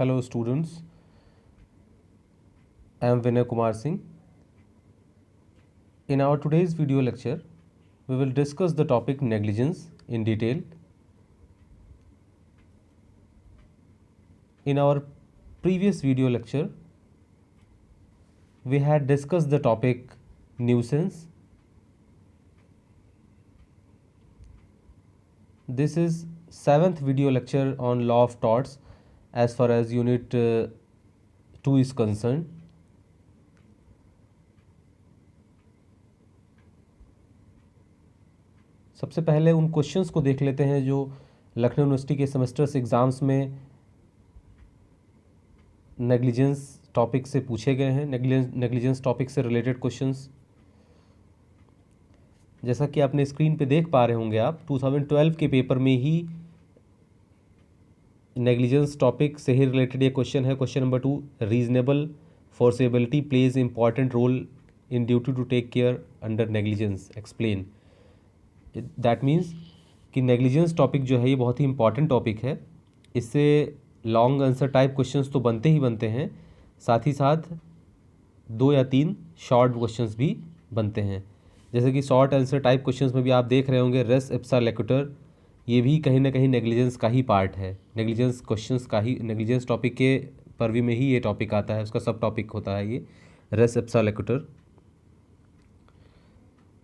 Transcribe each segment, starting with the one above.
Hello students, I am Vinay Kumar Singh. In our today's video lecture, we will discuss the topic negligence in detail. In our previous video lecture, we had discussed the topic nuisance. This is 7th video lecture on law of torts as far as unit 2 is concerned. सबसे पहले उन questions को देख लेते हैं जो Lucknow university के semesters exams में नेग्लिजेंस टॉपिक से पूछे गए हैं, नेग्लिजेंस टॉपिक से रिलेटेड क्वेश्चंस। जैसा कि आपने स्क्रीन पे देख पा रहे होंगे आप 2012 के पेपर में ही नेग्लिजेंस टॉपिक से ही रिलेटेड ये क्वेश्चन है। Question number 2, reasonable foreseeability plays important role in duty to take care under negligence, explain. That means कि नेग्लिजेंस टॉपिक जो है ये बहुत ही इंपॉर्टेंट टॉपिक है। इससे लॉन्ग आंसर टाइप क्वेश्चंस तो बनते ही बनते हैं, साथ ही साथ 2 या 3 शॉर्ट क्वेश्चंस भी बनते हैं। जैसे कि शॉर्ट आंसर टाइप क्वेश्चंस में भी आप देख रहे होंगे रेस इप्सा लेक्यूटर, ये भी कहीं ना कहीं नेग्लिजेंस का ही पार्ट है। नेग्लिजेंस क्वेश्चंस का ही, नेग्लिजेंस टॉपिक के परवी में ही ये टॉपिक आता है, उसका सब टॉपिक होता है ये रेस इप्सा लेक्यूटर।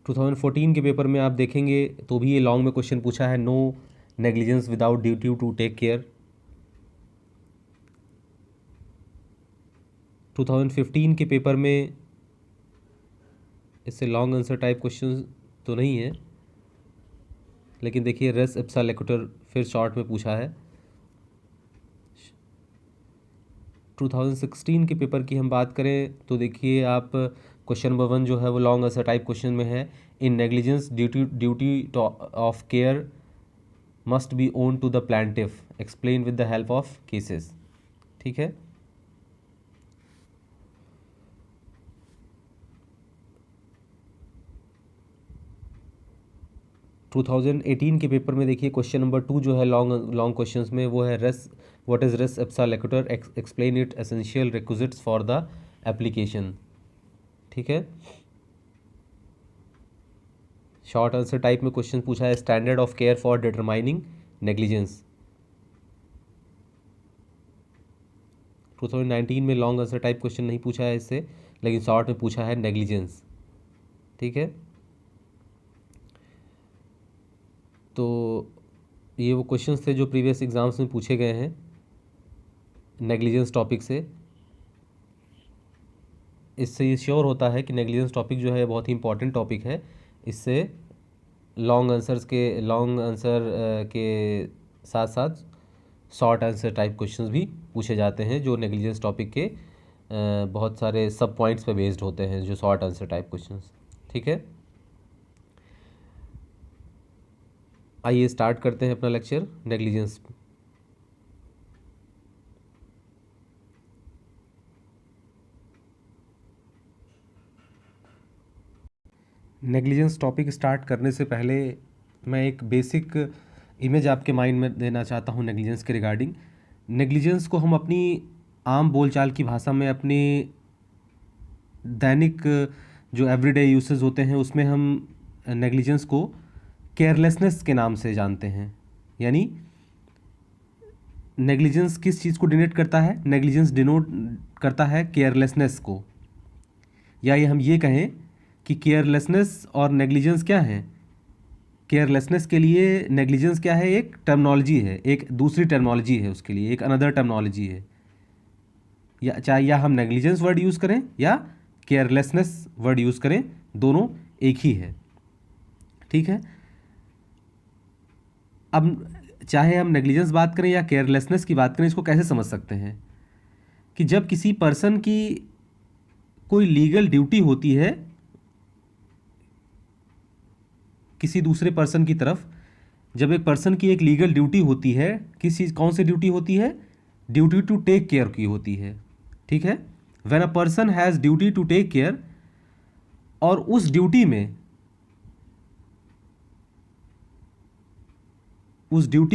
2014 के पेपर में आप देखेंगे तो भी ये लॉन्ग में क्वेश्चन पूछा है, no negligence without duty to take care. 2015 के पेपर में इससे लॉन्ग आंसर टाइप क्वेश्चन तो नहीं है, लेकिन देखिए रेस इप्सा लेक्यूटर फिर शॉर्ट में पूछा है। 2016 के पेपर की हम बात करें तो देखिए आप क्वेश्चन नंबर 1 जो है वो लॉन्ग आंसर टाइप क्वेश्चन में है, in negligence duty of care must be owed to the plaintiff, explain with the help of cases. ठीक है, टू 2018 के पेपर में देखिए क्वेश्चन नंबर 2 जो है लॉन्ग क्वेश्चंस में वो है res what is res ipsa loquitur, explain it essential requisites for the application. ठीक है, शॉर्ट आंसर टाइप में क्वेश्चन पूछा है, standard of care for determining negligence. 2019 में लॉन्ग आंसर टाइप क्वेश्चन नहीं पूछा है इससे, लेकिन शॉर्ट में पूछा है नेग्लिजेंस। ठीक है, तो ये वो क्वेश्चंस थे जो प्रीवियस एग्जाम्स में पूछे गए हैं नेग्लिजेंस टॉपिक से। इससे ये श्योर होता है कि नेग्लिजेंस टॉपिक जो है बहुत ही इंपॉर्टेंट टॉपिक है। इससे लॉन्ग आंसर के साथ साथ शॉर्ट आंसर टाइप क्वेश्चंस भी पूछे जाते हैं जो नेग्लिजेंस टॉपिक के बहुत सारे सब पॉइंट्स पे बेस्ड होते हैं, जो शॉर्ट आंसर टाइप क्वेश्चंस। ठीक है, आइए स्टार्ट करते हैं अपना lecture negligence. Negligence topic start करने से पहले मैं एक बेसिक इमेज आपके माइंड में देना चाहता हूँ नेग्लिजेंस के रिगार्डिंग। नेग्लिजेंस को हम अपनी आम बोलचाल की भाषा में, अपने दैनिक जो एवरीडे यूसेज होते हैं उसमें हम नेग्लिजेंस को केयरलेसनेस के नाम से जानते हैं। यानी नेग्लिजेंस किस चीज़ को डिनोट करता है? नेग्लिजेंस डिनोट करता है केयरलेसनेस को, या ये हम ये कहें कि केयरलेसनेस और नेग्लिजेंस क्या है? केयरलेसनेस के लिए नेग्लिजेंस क्या है? एक टर्मिनोलॉजी है, एक दूसरी टर्मिनोलॉजी है, उसके लिए एक अनदर टर्मिनोलॉजी है। या चाहे या हम नेग्लिजेंस वर्ड यूज़ करें या केयरलेसनेस वर्ड यूज़ करें, दोनों एक ही है। ठीक है, अब चाहे हम नेग्लिजेंस बात करें या केयरलेसनेस की बात करें, इसको कैसे समझ सकते हैं कि जब किसी पर्सन की कोई लीगल ड्यूटी होती है किसी दूसरे पर्सन की तरफ, जब एक पर्सन की एक लीगल ड्यूटी होती है, किस चीज़, कौन सी ड्यूटी होती है? ड्यूटी टू टेक केयर की होती है। ठीक है, when a person has duty to take care, और उस ड्यूटी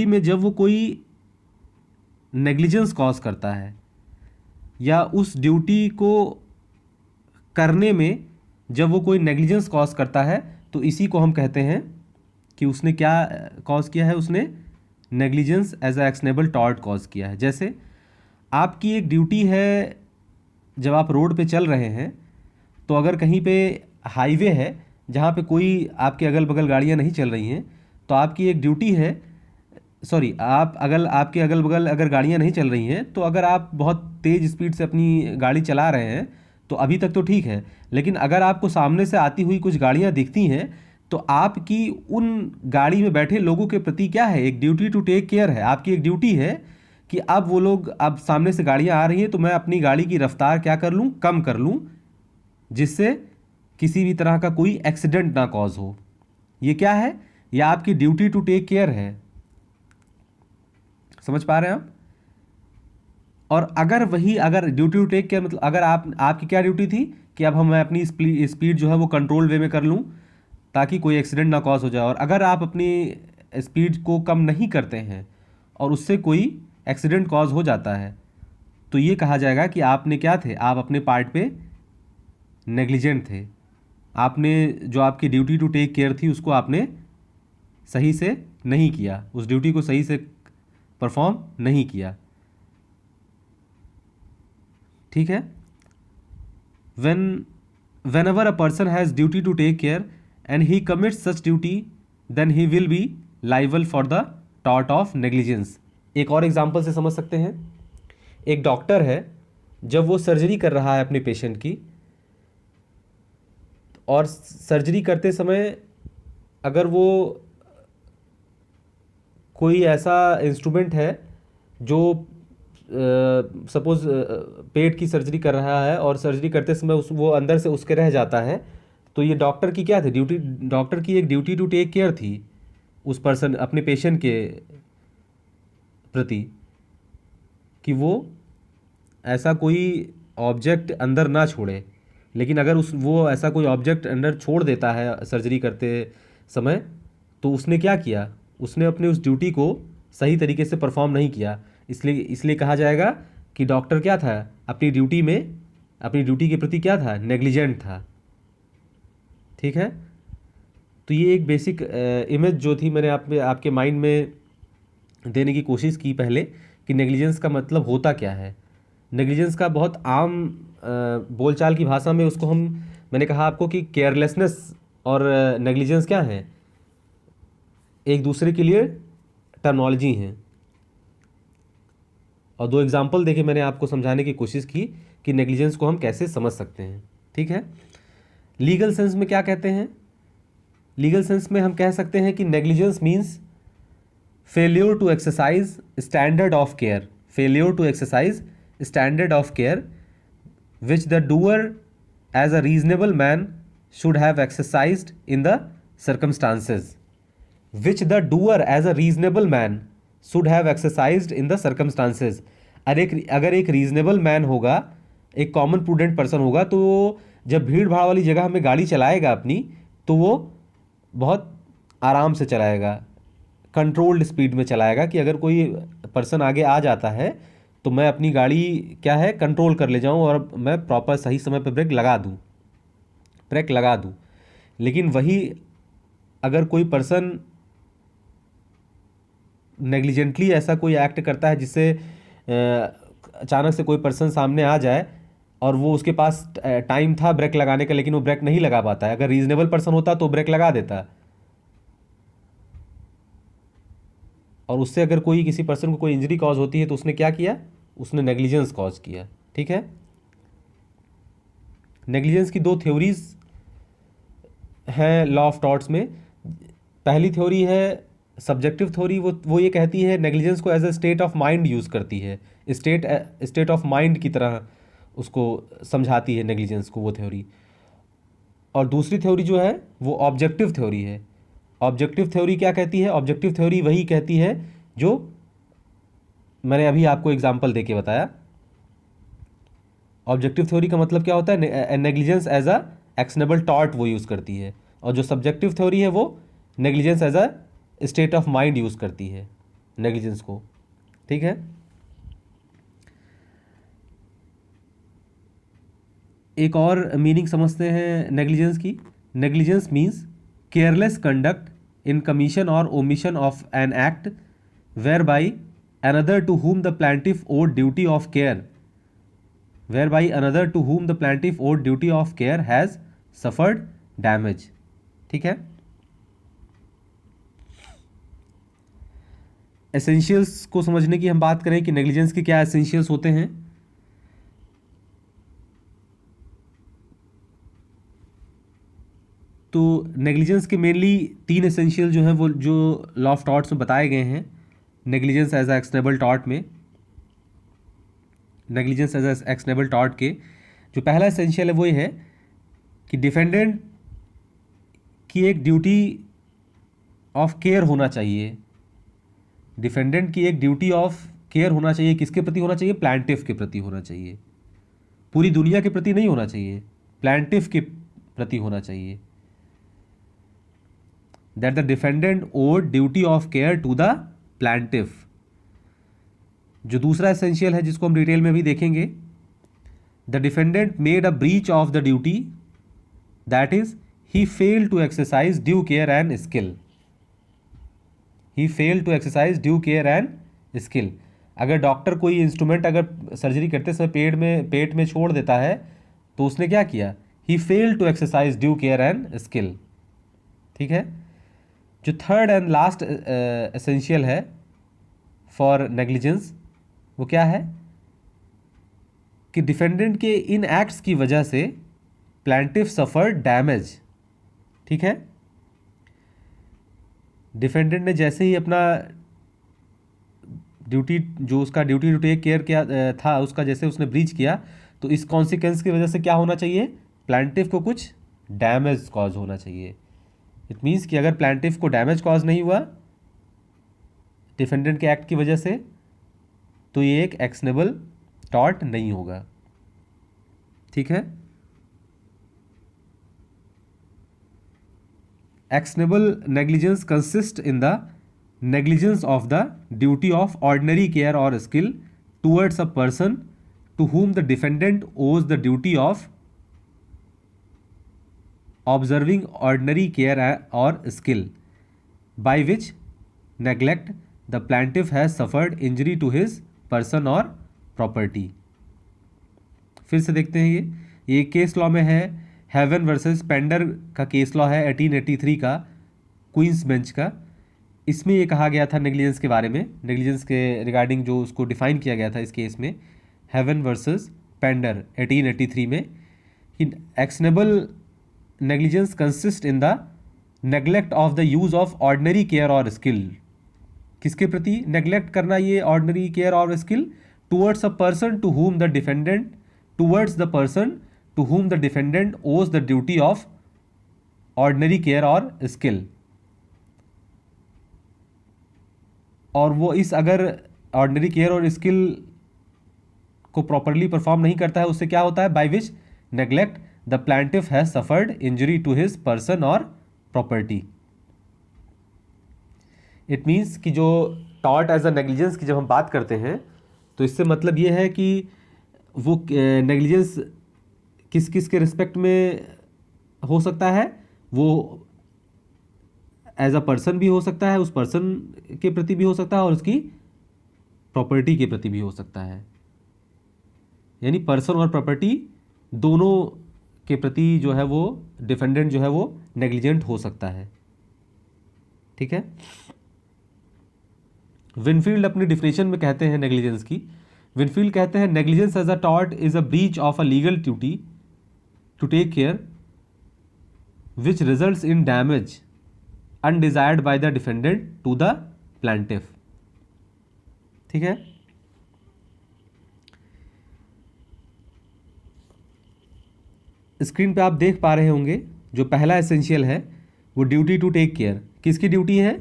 में जब वो कोई नेग्लिजेंस कॉज करता है या उस ड्यूटी को करने में जब वो कोई नेग्लिजेंस कॉज करता है तो इसी को हम कहते हैं कि उसने क्या कॉज किया है, उसने negligence as a actionable tort cause किया है। जैसे आपकी एक ड्यूटी है, जब आप रोड पे चल रहे हैं तो अगर कहीं पे हाईवे है जहाँ पे कोई आपके अगल बगल गाड़ियाँ नहीं चल रही हैं, तो आपकी एक ड्यूटी है, सॉरी, आप अगर आपके अगल बगल अगर गाड़ियाँ नहीं चल रही हैं तो अगर आप बहुत तेज़ स्पीड से अपनी गाड़ी चला रहे हैं तो अभी तक तो ठीक है, लेकिन अगर आपको सामने से आती हुई कुछ गाड़ियाँ दिखती हैं तो आपकी उन गाड़ी में बैठे लोगों के प्रति क्या है, एक ड्यूटी टू टेक केयर है। आपकी एक ड्यूटी है कि अब वो लोग, अब सामने से गाड़ियाँ आ रही हैं तो मैं अपनी गाड़ी की रफ्तार क्या कर लूँ, कम कर लूँ, जिससे किसी भी तरह का कोई एक्सीडेंट ना कॉज हो। ये क्या है, ये आपकी ड्यूटी टू टेक केयर है। समझ पा रहे हैं आप? और अगर ड्यूटी टू टेक केयर मतलब अगर आपकी क्या ड्यूटी थी कि अब मैं अपनी स्पीड जो है वो कंट्रोल वे में कर लूँ ताकि कोई एक्सीडेंट ना कॉज हो जाए, और अगर आप अपनी स्पीड को कम नहीं करते हैं और उससे कोई एक्सीडेंट कॉज हो जाता है तो ये कहा जाएगा कि आपने क्या थे, आप अपने पार्ट पे नेग्लिजेंट थे। आपने जो आपकी ड्यूटी टू टेक केयर थी उसको आपने सही से नहीं किया, उस ड्यूटी को सही से परफॉर्म नहीं किया। ठीक है। whenever a person has duty to take care and he commits such duty then he will be liable for the tort of negligence। एक और एग्जांपल से समझ सकते हैं। एक डॉक्टर है, जब वो सर्जरी कर रहा है अपने पेशेंट की, और सर्जरी करते समय अगर वो कोई ऐसा इंस्ट्रूमेंट है जो सपोज पेट की सर्जरी कर रहा है और सर्जरी करते समय वो अंदर से उसके रह जाता है, तो ये डॉक्टर की क्या थी, ड्यूटी, डॉक्टर की एक ड्यूटी टू टेक केयर थी उस पर्सन, अपने पेशेंट के प्रति, कि वो ऐसा कोई ऑब्जेक्ट अंदर ना छोड़े। लेकिन अगर वो ऐसा कोई ऑब्जेक्ट अंदर छोड़ देता है सर्जरी करते समय, तो उसने क्या किया, उसने अपने उस ड्यूटी को सही तरीके से परफॉर्म नहीं किया। इसलिए कहा जाएगा कि डॉक्टर क्या था, अपनी ड्यूटी के प्रति क्या था, नेग्लिजेंट था। ठीक है। तो ये एक बेसिक इमेज जो थी मैंने आपके माइंड में देने की कोशिश की पहले, कि नेग्लिजेंस का मतलब होता क्या है। नेग्लिजेंस का बहुत आम बोलचाल की भाषा में उसको मैंने कहा आपको कि केयरलेसनेस और नेग्लिजेंस क्या है, एक दूसरे के लिए टर्मिनोलॉजी हैं। और दो एग्जाम्पल देके मैंने आपको समझाने की कोशिश की कि नेग्लिजेंस को हम कैसे समझ सकते हैं। ठीक है। लीगल सेंस में क्या कहते हैं, लीगल सेंस में हम कह सकते हैं कि negligence means failure to exercise standard of care, failure to exercise standard of care which the doer as a reasonable man should have exercised in the circumstances, which the doer as a reasonable man should have exercised in the circumstances. अगर एक reasonable man होगा, एक common prudent person होगा, तो वो जब भीड़ भाड़ वाली जगह में गाड़ी चलाएगा अपनी, तो वो बहुत आराम से चलाएगा, कंट्रोल्ड स्पीड में चलाएगा, कि अगर कोई पर्सन आगे आ जाता है तो मैं अपनी गाड़ी क्या है कंट्रोल कर ले जाऊं और मैं प्रॉपर सही समय पर ब्रेक लगा दूं। लेकिन वही अगर कोई पर्सन नेग्लिजेंटली ऐसा कोई एक्ट करता है जिससे अचानक से कोई पर्सन सामने आ जाए और वो उसके पास टाइम था ब्रेक लगाने का, लेकिन वो ब्रेक नहीं लगा पाता है, अगर रीजनेबल पर्सन होता तो ब्रेक लगा देता, और उससे अगर किसी पर्सन को कोई इंजरी कॉज होती है तो उसने क्या किया, उसने नेग्लिजेंस कॉज किया। ठीक है। नेग्लिजेंस की दो थ्योरीज हैं लॉ ऑफ टॉर्ट्स में। पहली थ्योरी है सब्जेक्टिव थ्योरी, वो ये कहती है नेग्लिजेंस को as a state of mind use करती है, स्टेट ऑफ माइंड की तरह उसको समझाती है नेग्लिजेंस को वो थ्योरी। और दूसरी थ्योरी जो है वो ऑब्जेक्टिव थ्योरी है। ऑब्जेक्टिव थ्योरी क्या कहती है, ऑब्जेक्टिव थ्योरी वही कहती है जो मैंने अभी आपको एग्जांपल देके बताया। ऑब्जेक्टिव थ्योरी का मतलब क्या होता है, negligence as a actionable tort वो यूज़ करती है, और जो सब्जेक्टिव थ्योरी है वो negligence as a state of mind use करती है नेग्लिजेंस को। ठीक है। एक और मीनिंग समझते हैं नेग्लिजेंस की। Negligence means careless conduct in commission और omission of an act where by another to whom the plaintiff owed duty of care whereby another to whom the plaintiff owed duty of care has suffered damage। ठीक है। Essentials को समझने की हम बात करें कि नेग्लिजेंस के क्या एसेंशियल्स होते हैं। तो नेग्लिजेंस के मेनली 3 एसेंशियल जो है वो जो लॉ ऑफ टॉर्ट्स में बताए गए हैं नेग्लिजेंस एज एक्शनेबल टॉर्ट में। नेग्लिजेंस एज एक्शनेबल टॉर्ट के जो पहला एसेंशियल है वो ये है कि डिफेंडेंट की एक ड्यूटी ऑफ केयर होना चाहिए। डिफेंडेंट की एक ड्यूटी ऑफ केयर होना चाहिए। किसके प्रति होना चाहिए? प्लांटिफ के प्रति होना चाहिए। पूरी दुनिया के प्रति नहीं होना चाहिए, प्लांटिफ के प्रति होना चाहिए। That the defendant owed duty of care to the plaintiff. जो दूसरा एसेंशियल है जिसको हम डिटेल में भी देखेंगे, the defendant made a breach of the duty, that is he failed to exercise due care and skill. He failed to exercise due care and skill. अगर doctor कोई इंस्ट्रूमेंट अगर सर्जरी करते समय पेट में छोड़ देता है तो उसने क्या किया? He failed to exercise due care and skill. ठीक है। जो थर्ड एंड लास्ट एसेंशियल है फॉर नेग्लिजेंस वो क्या है कि डिफेंडेंट के इन एक्ट्स की वजह से प्लांटिफ सफर डैमेज। ठीक है। डिफेंडेंट ने जैसे ही अपना ड्यूटी जो उसका ड्यूटी टू टेक केयर किया था उसका जैसे उसने ब्रीच किया तो इस कॉन्सिक्वेंस की वजह से क्या होना चाहिए? प्लांटिफ को कुछ डैमेज कॉज होना चाहिए। इट मीन्स कि अगर प्लांटिफ को डैमेज कॉज नहीं हुआ डिफेंडेंट के एक्ट की वजह से तो ये एक एक्शनेबल टॉर्ट नहीं होगा। ठीक है। Actionable negligence consists in the negligence of the duty of ordinary care or skill towards a person to whom the defendant owes the duty of observing ordinary care or skill, by which neglect the plaintiff has suffered injury to his person or property। फिर से देखते हैं ये case law में है। Haven versus पेंडर का case law है 1883 का, क्वींस बेंच का। इसमें ये कहा गया था नेग्लिजेंस के बारे में, नेग्लिजेंस के रिगार्डिंग जो उसको डिफाइन किया गया था इस केस में हेवन वर्सेस पेंडर 1883 में कि actionable negligence consist in the neglect of the use of ordinary care और स्किल। किसके प्रति नेग्लेक्ट करना ये ऑर्डिनरी केयर और skill? Towards a person to whom the defendant towards the person to whom the defendant owes the duty of ordinary care or skill। और वो इस अगर ऑर्डिनरी केयर और स्किल को प्रॉपरली परफॉर्म नहीं करता है उससे क्या होता है? By which neglect the plaintiff has suffered injury to his person और प्रॉपर्टी। इट मीन्स कि जो टॉर्ट एज अ नेग्लिजेंस की जब हम बात करते हैं तो इससे मतलब ये है कि वो नेग्लिजेंस किस किस के रिस्पेक्ट में हो सकता है? वो एज अ पर्सन भी हो सकता है, उस पर्सन के प्रति भी हो सकता है और उसकी प्रॉपर्टी के प्रति भी हो सकता है। यानी पर्सन और प्रॉपर्टी दोनों के प्रति जो है वो डिफेंडेंट जो है वो नेग्लिजेंट हो सकता है। ठीक है। विनफील्ड अपनी डिफिनेशन में कहते हैं नेग्लिजेंस की, विनफील्ड कहते हैं negligence as a tort is a breach of a legal duty to take care which results in damage undesired by the defendant to the plaintiff. ठीक है। स्क्रीन पे आप देख पा रहे होंगे जो पहला एसेंशियल है वो ड्यूटी टू टेक केयर। किसकी ड्यूटी है?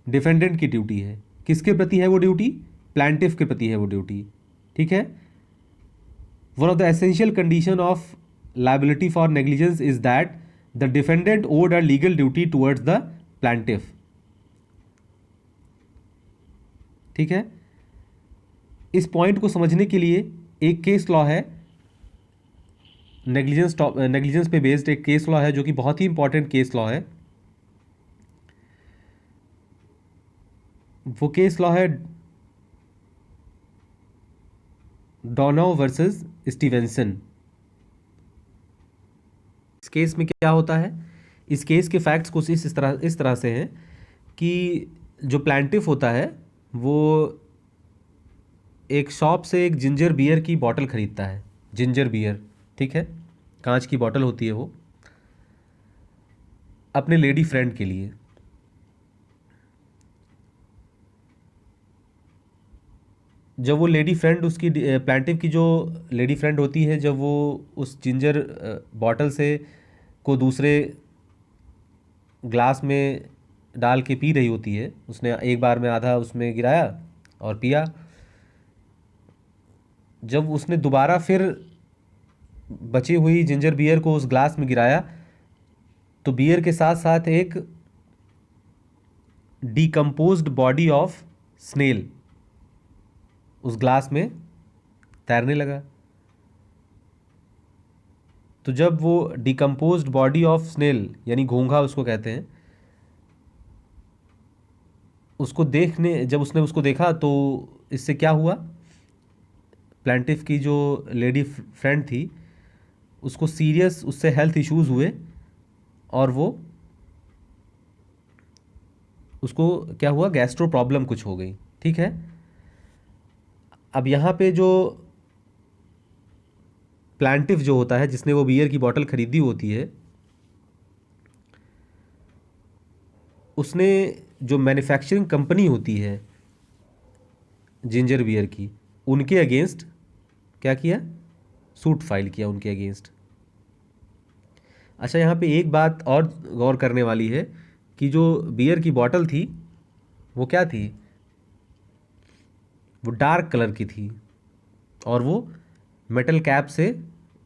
डिफेंडेंट की ड्यूटी है। किसके प्रति है वो ड्यूटी? प्लांटिफ के प्रति है वो ड्यूटी। ठीक है। One of the essential condition of liability for negligence is that the defendant owed a legal duty towards the plaintiff. ठीक है। इस पॉइंट को समझने के लिए एक केस लॉ है नेग्लिजेंस पे बेस्ड एक केस लॉ है जो कि बहुत ही इंपॉर्टेंट केस लॉ है। वो केस लॉ है डोनाउ वर्सेस स्टीवेंसन। इस केस में क्या होता है, इस केस के फैक्ट्स कुछ इस तरह से हैं कि जो प्लांटिफ होता है वो एक शॉप से एक जिंजर बियर की बॉटल खरीदता है, जिंजर बियर, ठीक है, कांच की बॉटल होती है वो, अपने लेडी फ्रेंड के लिए। जब वो लेडी फ्रेंड उसकी प्लांटिफ की जो लेडी फ्रेंड होती है, जब वो उस जिंजर बॉटल से को दूसरे ग्लास में डाल के पी रही होती है, उसने एक बार में आधा उसमें गिराया और पिया। जब उसने दोबारा फिर बची हुई जिंजर बियर को उस ग्लास में गिराया तो बियर के साथ साथ एक डिकम्पोज्ड बॉडी ऑफ स्नेल उस ग्लास में तैरने लगा। तो जब वो डिकम्पोज्ड बॉडी ऑफ स्नेल यानी घोंघा उसको कहते हैं, उसको जब उसने उसको देखा तो इससे क्या हुआ, प्लांटिफ की जो लेडी फ्रेंड थी उसको सीरियस उससे हेल्थ इश्यूज हुए और वो उसको क्या हुआ, गैस्ट्रो प्रॉब्लम कुछ हो गई, ठीक है। अब यहाँ पे जो प्लांटिफ जो होता है जिसने वो बियर की बोतल खरीदी होती है, उसने जो मैन्युफैक्चरिंग कंपनी होती है जिंजर बियर की, उनके अगेंस्ट क्या किया, सूट फाइल किया उनके अगेंस्ट। अच्छा, यहाँ पे एक बात और गौर करने वाली है कि जो बियर की बोतल थी वो क्या थी, वो डार्क कलर की थी और वो मेटल कैप से,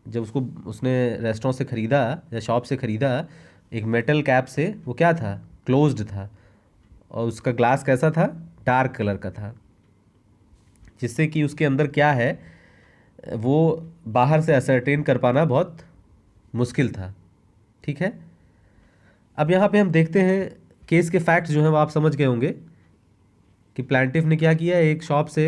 जब उसको उसने रेस्टोरेंट से ख़रीदा या शॉप से ख़रीदा, एक मेटल कैप से वो क्या था, क्लोज्ड था, और उसका ग्लास कैसा था, डार्क कलर का था, जिससे कि उसके अंदर क्या है वो बाहर से असरटेन कर पाना बहुत मुश्किल था, ठीक है। अब यहाँ पे हम देखते हैं केस के फैक्ट्स जो हैं वो आप समझ गए होंगे कि प्लांटिफ ने क्या किया, एक शॉप से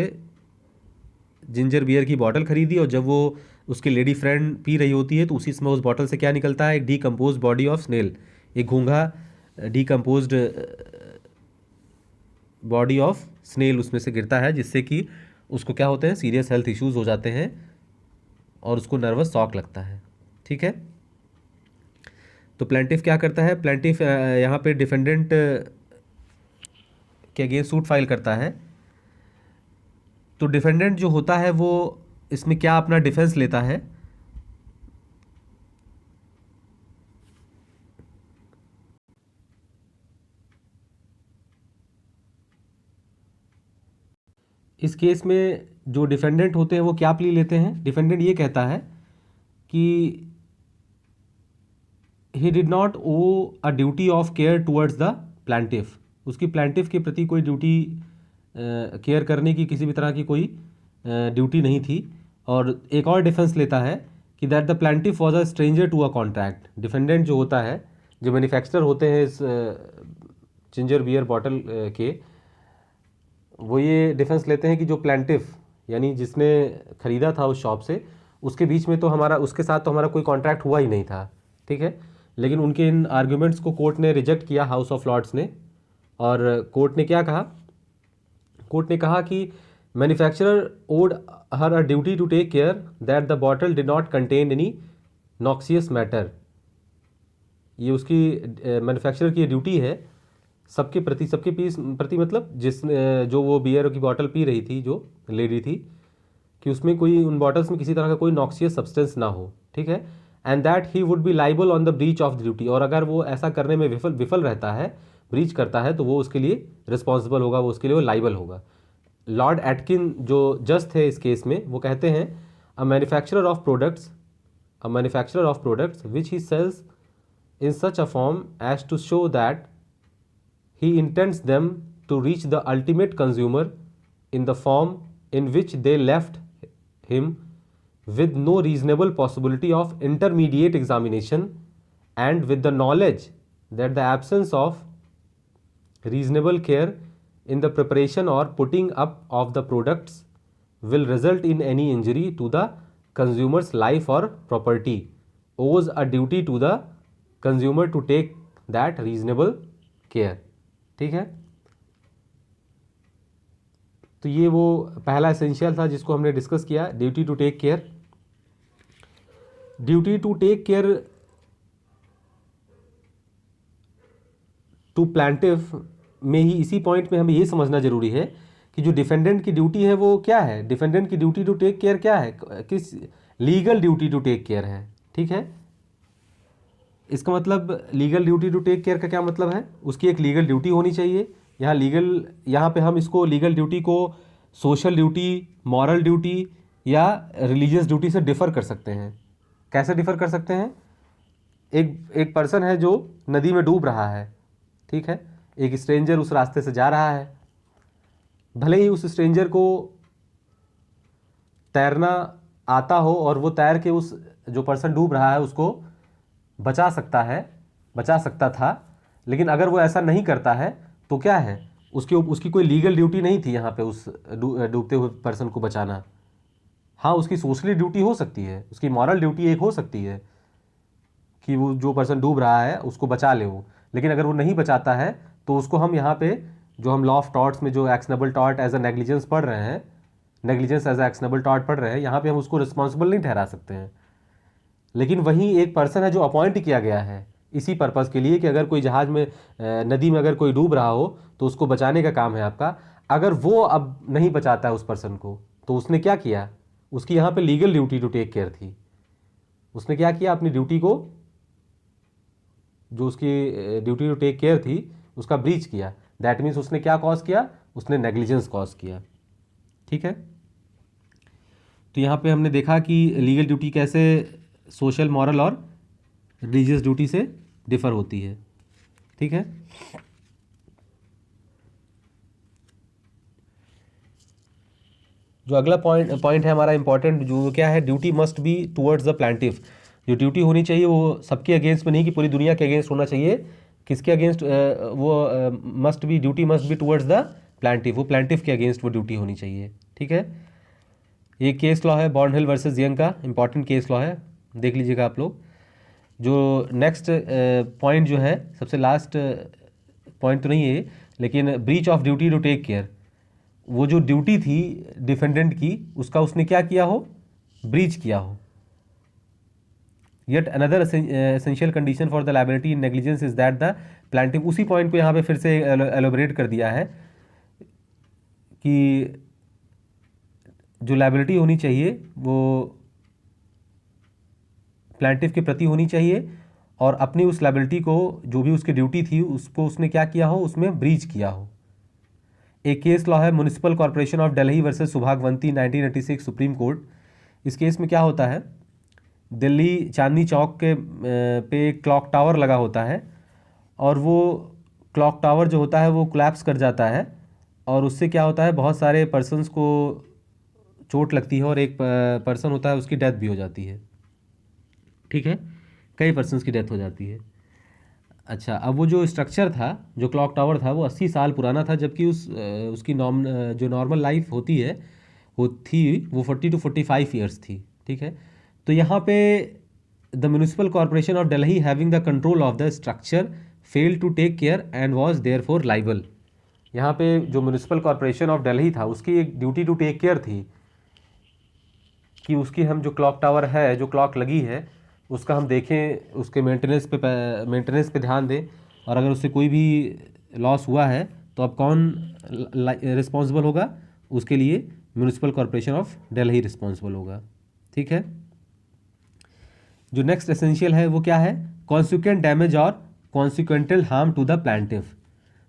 जिंजर बियर की बोतल खरीदी और जब वो उसकी लेडी फ्रेंड पी रही होती है तो उसी समय उस बोतल से क्या निकलता है, एक डीकम्पोज बॉडी ऑफ स्नेल, एक घोंघा डीकम्पोज्ड बॉडी ऑफ स्नेल उसमें से गिरता है, जिससे कि उसको क्या होते हैं, सीरियस हेल्थ इश्यूज हो जाते हैं और उसको नर्वस शॉक लगता है, ठीक है। तो प्लेंटिफ क्या करता है, प्लेंटिफ यहाँ पे डिफेंडेंट के अगेंस्ट सूट फाइल करता है। तो डिफेंडेंट जो होता है वो इसमें क्या अपना डिफेंस लेता है, इस केस में जो डिफेंडेंट होते हैं वो क्या प्ली लेते हैं, डिफेंडेंट ये कहता है कि he did not owe a duty of care towards the plaintiff, उसकी प्लांटिफ के प्रति कोई ड्यूटी केयर करने की किसी भी तरह की कोई ड्यूटी नहीं थी। और एक और डिफेंस लेता है कि that the plaintiff was a stranger to a contract, defendant जो होता है, जो मैन्युफैक्चरर होते हैं इस जिंजर बियर बॉटल के, वो ये डिफेंस लेते हैं कि जो प्लांटिफ यानी जिसने ख़रीदा था उस शॉप से, उसके बीच में तो हमारा, उसके साथ तो हमारा कोई कॉन्ट्रैक्ट हुआ ही नहीं था, ठीक है। लेकिन उनके इन आर्ग्यूमेंट्स को कोर्ट ने रिजेक्ट किया, हाउस ऑफ लॉर्ड्स ने, और कोर्ट ने क्या कहा, कोर्ट ने कहा कि manufacturer owed her a duty to take care that the bottle did not contain any noxious matter. ये उसकी मैन्युफैक्चरर की ड्यूटी है सबके प्रति, सबके पीस प्रति मतलब जिस जो वो बियर की बॉटल पी रही थी, जो लेडी थी, कि उसमें कोई, उन बॉटल्स में किसी तरह का कोई नॉक्सियस सब्सटेंस ना हो, ठीक है। And that he would be liable on the breach of the duty, और अगर वो ऐसा करने में विफल रहता है, ब्रीच करता है, तो वो उसके लिए रिस्पॉन्सिबल होगा, वो उसके लिए वो लाइबल होगा। लॉर्ड एटकिन जो जज थे इस केस में, वो कहते हैं a manufacturer of products, a manufacturer of products which he sells in such a form as to show that he intends them to reach the ultimate consumer in the form in which they left him with no reasonable possibility of intermediate examination and with the knowledge that the absence of reasonable care in the preparation or putting up of the products will result in any injury to the consumer's life or property, owes a duty to the consumer to take that reasonable care. ठीक है, तो ये वो पहला essential था जिसको हमने discuss किया, duty to take care. Duty to take care to plaintiff में ही, इसी पॉइंट में हमें ये समझना जरूरी है कि जो डिफेंडेंट की ड्यूटी है वो क्या है. डिफेंडेंट की ड्यूटी टू टेक केयर क्या है, किस legal duty to take care है. ठीक है, इसका मतलब legal duty to take care का क्या मतलब है, उसकी एक लीगल ड्यूटी होनी चाहिए. यहाँ पे हम इसको लीगल ड्यूटी को सोशल ड्यूटी, मॉरल ड्यूटी या रिलीजियस ड्यूटी से डिफ़र कर सकते हैं. कैसे डिफ़र कर सकते हैं, एक पर्सन है जो नदी में डूब रहा है. ठीक है, एक स्ट्रेंजर उस रास्ते से जा रहा है. भले ही उस स्ट्रेंजर को तैरना आता हो और वो तैर के उस जो पर्सन डूब रहा है उसको बचा सकता था, लेकिन अगर वो ऐसा नहीं करता है तो क्या है, उसकी कोई लीगल ड्यूटी नहीं थी यहाँ पे उस डूबते हुए पर्सन को बचाना. हाँ, उसकी सोशली ड्यूटी हो सकती है, उसकी मॉरल ड्यूटी एक हो सकती है कि वो जो पर्सन डूब रहा है उसको बचा ले वो. लेकिन अगर वो नहीं बचाता है तो उसको हम यहाँ पे जो हम लॉ ऑफ टॉर्ट्स में जो actionable tort as a negligence पढ़ रहे हैं, negligence as a actionable tort पढ़ रहे हैं, यहाँ पे हम उसको रिस्पॉन्सिबल नहीं ठहरा सकते हैं. लेकिन वहीं एक पर्सन है जो अपॉइंट किया गया है इसी पर्पज़ के लिए कि अगर कोई जहाज़ में नदी में अगर कोई डूब रहा हो तो उसको बचाने का काम है आपका. अगर वो अब नहीं बचाता है उस पर्सन को तो उसने क्या किया, उसकी यहाँ पे legal duty to take care थी. उसने क्या किया, अपनी ड्यूटी को, जो उसकी ड्यूटी टू टेक केयर थी उसका ब्रीच किया. दैट मीन्स उसने क्या कॉज किया, उसने नेग्लिजेंस कॉज किया. ठीक है, तो यहाँ पे हमने देखा कि लीगल ड्यूटी कैसे सोशल, मॉरल और रिलीजियस ड्यूटी से डिफ़र होती है. ठीक है, जो अगला पॉइंट है हमारा इंपॉर्टेंट, जो क्या है, duty must be towards the plaintiff. जो ड्यूटी होनी चाहिए वो सबके अगेंस्ट में नहीं कि पूरी दुनिया के अगेंस्ट होना चाहिए. किसके against, duty must be towards the plaintiff, वो प्लांटिफ के अगेंस्ट वो ड्यूटी होनी चाहिए. ठीक है, ये केस लॉ है बॉर्नहिल वर्सेस यंग का, इंपॉर्टेंट केस लॉ है, देख लीजिएगा आप लोग. जो नेक्स्ट पॉइंट जो है, सबसे लास्ट पॉइंट तो नहीं है लेकिन breach of duty to take care, वो जो ड्यूटी थी डिफेंडेंट की उसका उसने क्या किया हो, ब्रीच किया हो. Yet another essential condition for the liability in negligence is that the plaintiff, उसी पॉइंट को यहाँ पे फिर से एलोबरेट कर दिया है कि जो लायबिलिटी होनी चाहिए वो प्लांटिफ के प्रति होनी चाहिए और अपनी उस लायबिलिटी को, जो भी उसकी ड्यूटी थी उसको उसने क्या किया हो, उसमें ब्रीच किया हो. एक केस लॉ है municipal corporation of Delhi versus Subhagwanti 1986 supreme court. इस केस में क्या होता है, दिल्ली चांदनी चौक के पे एक क्लॉक टावर लगा होता है और वो क्लॉक टावर जो होता है वो कोलैप्स कर जाता है और उससे क्या होता है, बहुत सारे पर्सन्स को चोट लगती है और एक पर्सन होता है उसकी डेथ भी हो जाती है. ठीक है, कई पर्सन्स की डेथ हो जाती है. अच्छा, अब वो जो स्ट्रक्चर था, जो क्लॉक टावर था, वो 80 साल पुराना था, जबकि उसकी जो नॉर्मल लाइफ होती है वो 40 to 45 ईयर्स थी. ठीक है, तो यहाँ पे the municipal corporation of Delhi having the control of the structure fail to take care and was therefore liable. यहाँ पे जो म्यूनिसिपल कॉर्पोरेशन ऑफ दिल्ली था उसकी एक ड्यूटी टू टेक केयर थी कि उसकी हम जो क्लॉक टावर है, जो क्लॉक लगी है, उसका हम देखें, उसके मेंटेनेंस पे ध्यान दें और अगर उससे कोई भी लॉस हुआ है तो अब कौन रिस्पॉन्सिबल होगा, उसके लिए municipal corporation of Delhi responsible होगा. ठीक है, जो नेक्स्ट एसेंशियल है वो क्या है, कॉन्सिक्वेंट डैमेज और consequential harm to the plaintiff.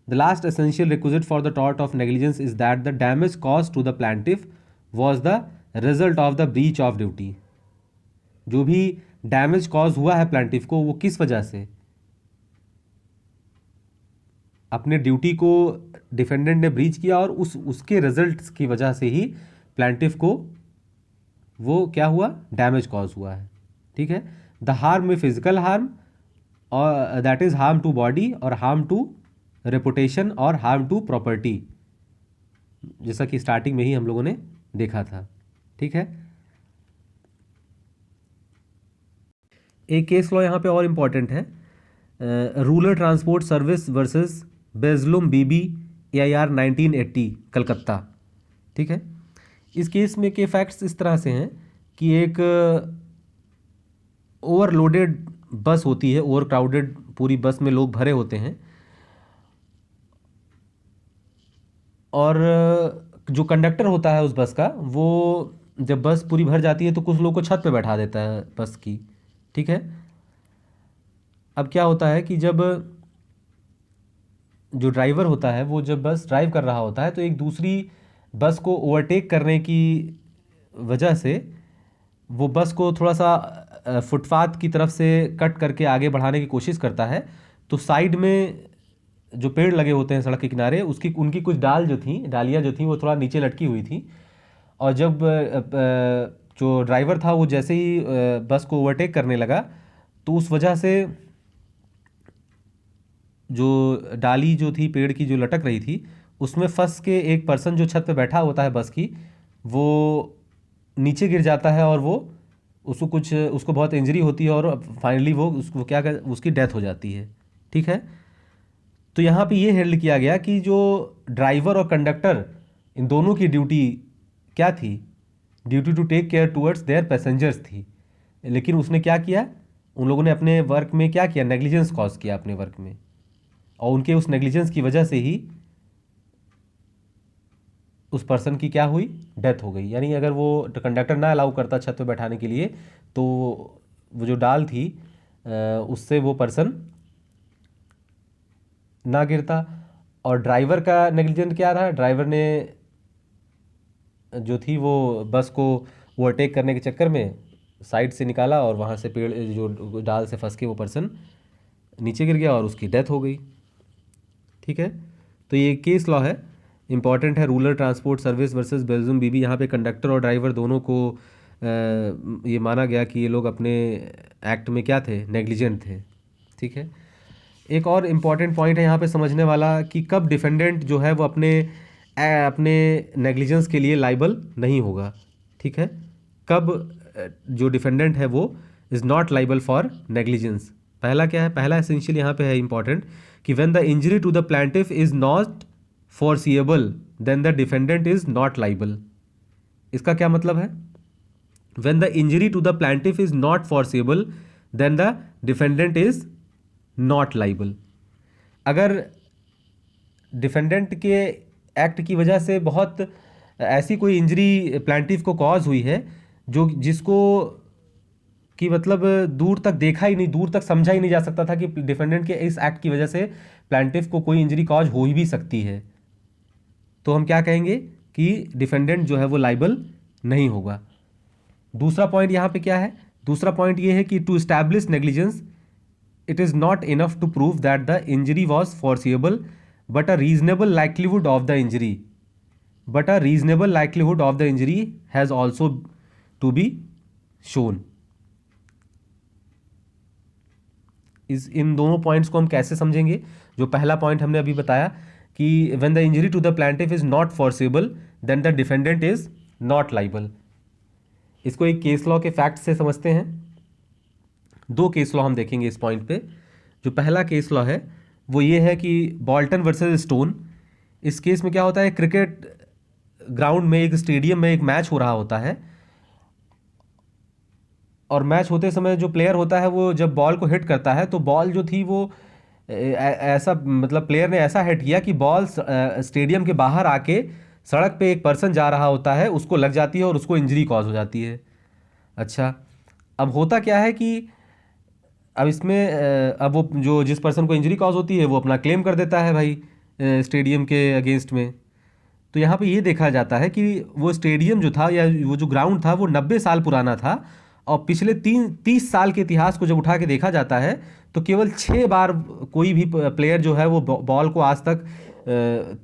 The last essential requisite for the tort of negligence is that the damage cause to the plaintiff was the result of the breach of duty. जो भी damage cause हुआ है plaintiff को, वो किस वजह से, अपने ड्यूटी को डिफेंडेंट ने ब्रीच किया और उसके रिजल्ट्स की वजह से ही प्लांटिफ को वो क्या हुआ, डैमेज कॉज हुआ है। ठीक है, द हार्म में फिजिकल हार्म और that is harm to body और हार्म टू रेपुटेशन और हार्म टू प्रॉपर्टी, जैसा कि स्टार्टिंग में ही हम लोगों ने देखा था। ठीक है, एक केस लॉ यहाँ पे और इम्पॉर्टेंट है, रूरल ट्रांसपोर्ट सर्विस वर्सेस बेजलुम बीबी AIR 1980 कलकत्ता। ठीक है, इस केस में के फैक्ट्स इस तरह से हैं कि एक ओवरलोडेड बस होती है, ओवर क्राउडेड, पूरी बस में लोग भरे होते हैं, और जो कंडक्टर होता है उस बस का, वो जब बस पूरी भर जाती है तो कुछ लोग को छत पे बैठा देता है बस की। ठीक है, अब क्या होता है कि जब जो ड्राइवर होता है वो जब बस ड्राइव कर रहा होता है तो एक दूसरी बस को ओवरटेक करने की वजह से वो बस को थोड़ा सा फुटपाथ की तरफ से कट करके आगे बढ़ाने की कोशिश करता है। तो साइड में जो पेड़ लगे होते हैं सड़क के किनारे, उसकी उनकी कुछ डालियाँ जो थी वो थोड़ा नीचे लटकी हुई थी, और जब जो ड्राइवर था वो जैसे ही बस को ओवरटेक करने लगा तो उस वजह से जो डाली जो थी पेड़ की जो लटक रही थी उसमें फंस के एक पर्सन जो छत पे बैठा होता है बस की, वो नीचे गिर जाता है और वो उसको बहुत इंजरी होती है और फाइनली वो उसको उसकी डेथ हो जाती है। ठीक है, तो यहाँ पे ये हैंडल किया गया कि जो ड्राइवर और कंडक्टर इन दोनों की ड्यूटी क्या थी, duty to take care towards their passengers थी, लेकिन उसने क्या किया, उन लोगों ने अपने वर्क में क्या किया, नेग्लिजेंस कॉज किया अपने वर्क में, और उनके उस नेग्लिजेंस की वजह से ही उस पर्सन की क्या हुई, डेथ हो गई। यानी अगर वो कंडक्टर ना अलाउ करता छत पे बैठाने के लिए तो वो जो डाल थी उससे वो पर्सन ना गिरता। और ड्राइवर का नेग्लिजेंट क्या रहा, ड्राइवर ने जो थी वो बस को ओवरटेक करने के चक्कर में साइड से निकाला और वहाँ से पेड़ जो डाल से फंस के वो पर्सन नीचे गिर गया और उसकी डेथ हो गई। ठीक है, तो ये केस लॉ है, इंपॉर्टेंट है, rural transport service versus Bezlum Bibi. यहाँ पे कंडक्टर और ड्राइवर दोनों को ये माना गया कि ये लोग अपने एक्ट में क्या थे, नेग्लिजेंट थे। ठीक है, एक और इम्पॉर्टेंट पॉइंट है यहाँ पे समझने वाला कि कब डिफेंडेंट जो है वो अपने नेग्लिजेंस के लिए लाइबल नहीं होगा। ठीक है, कब जो डिफेंडेंट है वो is not liable for negligence. पहला क्या है, पहला एसेंशियल यहाँ पे है इंपॉर्टेंट कि when the injury to the plaintiff is not foreseeable then the defendant is not liable। इसका क्या मतलब है, when the injury to the plaintiff is not foreseeable then the defendant is not liable। अगर defendant के act की वजह से बहुत ऐसी कोई इंजरी प्लांटिफ को कॉज हुई है जो जिसको कि मतलब दूर तक देखा ही नहीं, दूर तक समझा ही नहीं जा सकता था कि डिफेंडेंट के इस एक्ट की वजह से प्लांटिफ को कोई इंजरी कॉज हो ही भी सकती है, तो हम क्या कहेंगे कि डिफेंडेंट जो है वो लाइबल नहीं होगा। दूसरा पॉइंट यहाँ पे क्या है, दूसरा पॉइंट ये है कि to establish negligence it is not enough to prove that the injury was foreseeable but a reasonable likelihood of the injury has also to be shown. इन दोनों पॉइंट्स को हम कैसे समझेंगे, जो पहला पॉइंट हमने अभी बताया कि when the injury to the plaintiff is not foreseeable then the defendant is not liable। इसको एक केस लॉ के फैक्ट से समझते हैं। दो केस लॉ हम देखेंगे इस पॉइंट पे। जो पहला केस लॉ है वो ये है कि बॉल्टन वर्सेस स्टोन। इस केस में क्या होता है, क्रिकेट ग्राउंड में, एक स्टेडियम में एक मैच हो रहा होता है, और मैच होते समय जो प्लेयर होता है वो जब बॉल को हिट करता है तो बॉल जो थी वो ऐसा, मतलब प्लेयर ने ऐसा हिट किया कि बॉल स्टेडियम के बाहर आके सड़क पे एक पर्सन जा रहा होता है उसको लग जाती है और उसको इंजरी कॉज हो जाती है। अच्छा, अब होता क्या है कि अब इसमें अब वो जो जिस पर्सन को इंजरी कॉज होती है वो अपना क्लेम कर देता है भाई स्टेडियम के अगेंस्ट में। तो यहाँ पे ये देखा जाता है कि वो स्टेडियम जो था या वो जो ग्राउंड था वो 90 साल पुराना था, और पिछले 30 साल के इतिहास को जब उठा के देखा जाता है तो केवल 6 बार कोई भी प्लेयर जो है वो बॉल को आज तक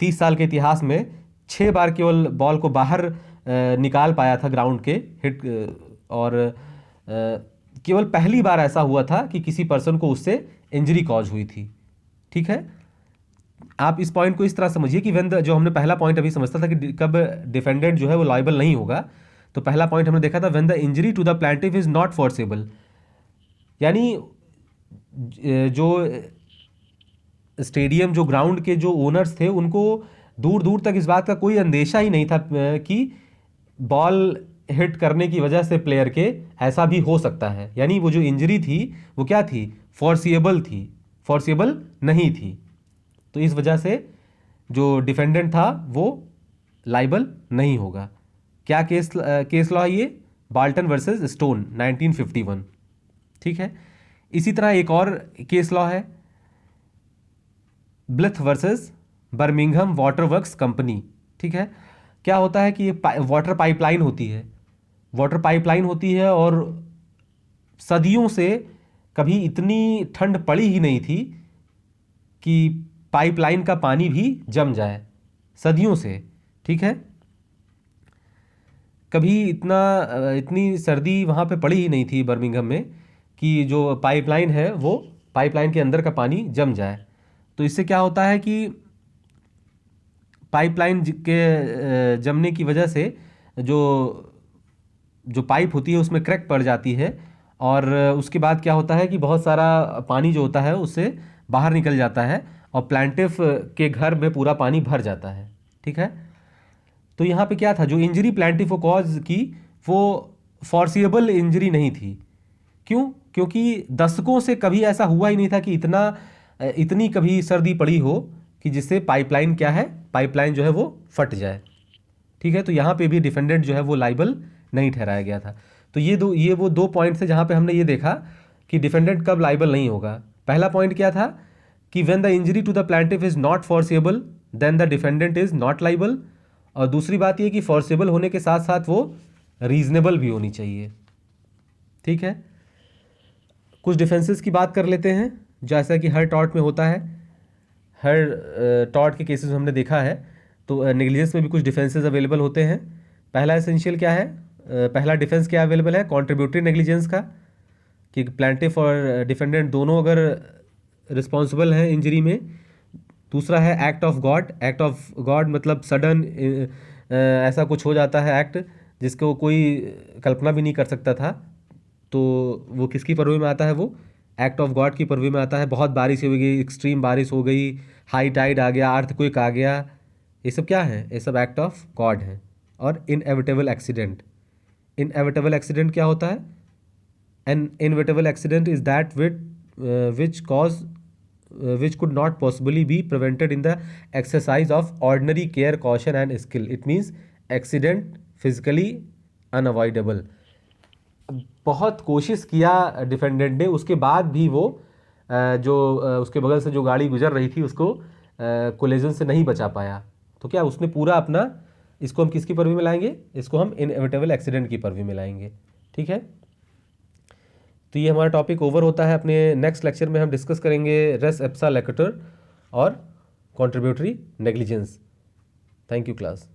30 साल के इतिहास में 6 बार केवल बॉल को बाहर निकाल पाया था ग्राउंड के हिट, और केवल पहली बार ऐसा हुआ था कि किसी पर्सन को उससे इंजरी कॉज हुई थी। ठीक है, आप इस पॉइंट को इस तरह समझिए कि जो हमने पहला पॉइंट अभी समझता था कि कब डिफेंडेंट जो है वो लायबल नहीं होगा, तो पहला पॉइंट हमने देखा था when the injury to the plaintiff is not foreseeable, यानी जो स्टेडियम, जो ग्राउंड के जो ओनर्स थे, उनको दूर दूर तक इस बात का कोई अंदेशा ही नहीं था कि बॉल हिट करने की वजह से प्लेयर के ऐसा भी हो सकता है। यानी वो जो इंजरी थी वो क्या थी, फोर्सिएबल थी, फोर्सिएबल नहीं थी। तो इस वजह से जो डिफेंडेंट था वो लाइबल नहीं होगा। क्या केस लॉ है ये, बाल्टन वर्सेस स्टोन 1951। ठीक है, इसी तरह एक और केस लॉ है, blithe versus Birmingham water works company. ठीक है, क्या होता है कि ये वाटर पाइपलाइन होती है, वाटर पाइपलाइन होती है, और सदियों से कभी इतनी ठंड पड़ी ही नहीं थी कि पाइपलाइन का पानी भी जम जाए, सदियों से। ठीक है, कभी इतनी सर्दी वहाँ पे पड़ी ही नहीं थी बर्मिंघम में कि जो पाइपलाइन है वो पाइपलाइन के अंदर का पानी जम जाए। तो इससे क्या होता है कि पाइपलाइन के जमने की वजह से जो पाइप होती है उसमें क्रैक पड़ जाती है, और उसके बाद क्या होता है कि बहुत सारा पानी जो होता है उससे बाहर निकल जाता है और प्लांटिफ के घर में पूरा पानी भर जाता है। ठीक है, तो यहाँ पे क्या था, जो इंजरी प्लांटिफ को कॉज की वो फोर्सिएबल इंजरी नहीं थी। क्यों? क्योंकि दशकों से कभी ऐसा हुआ ही नहीं था कि इतनी कभी सर्दी पड़ी हो कि जिससे पाइपलाइन क्या है, पाइपलाइन जो है वो फट जाए। ठीक है, तो यहाँ पे भी डिफेंडेंट जो है वो लाइबल नहीं ठहराया गया था। तो ये वो दो पॉइंट्स हैं जहाँ पे हमने ये देखा कि डिफेंडेंट कब लाइबल नहीं होगा। पहला पॉइंट क्या था कि when the injury to the plaintiff is not foreseeable then the defendant is not liable, और दूसरी बात ये कि फोर्सेबल होने के साथ साथ वो रीजनेबल भी होनी चाहिए। ठीक है, कुछ डिफेंसेस की बात कर लेते हैं, जैसा कि हर टॉर्ट में होता है, हर टॉर्ट के केसेस हमने देखा है। तो नेग्लिजेंस में भी कुछ डिफेंसेस अवेलेबल होते हैं। पहला एसेंशियल क्या है, पहला डिफेंस क्या अवेलेबल है, कॉन्ट्रीब्यूटरी नेग्लिजेंस का, कि प्लांटिफ और डिफेंडेंट दोनों अगर रिस्पॉन्सिबल हैं इंजरी में। दूसरा है act of God. Act of God मतलब सडन ऐसा कुछ हो जाता है एक्ट जिसको कोई कल्पना भी नहीं कर सकता था, तो वो किसकी परवी में आता है, वो एक्ट ऑफ गॉड की परवी में आता है। बहुत बारिश हो गई, एक्सट्रीम बारिश हो गई, हाई टाइड आ गया, अर्थक्वेक आ गया, ये सब क्या है, ये सब एक्ट ऑफ गॉड है। और इनएविटेबल एक्सीडेंट, इनएविटेबल एक्सीडेंट क्या होता है, N inevitable accident is that which could not possibly be prevented in the exercise of ordinary care, caution and skill. It means accident physically unavoidable. बहुत कोशिश किया defendant ने, उसके बाद भी वो जो उसके बगल से जो गाड़ी गुजर रही थी उसको कोलिजन से नहीं बचा पाया। तो क्या उसने पूरा अपना, इसको हम किसकी परवी में लाएंगे, इसको हम इनएविटेबल एक्सीडेंट की परवी में लाएंगे। ठीक है, तो ये हमारा टॉपिक ओवर होता है। अपने नेक्स्ट लेक्चर में हम डिस्कस करेंगे रेस एप्सा लेक्टर और contributory negligence. Thank you class.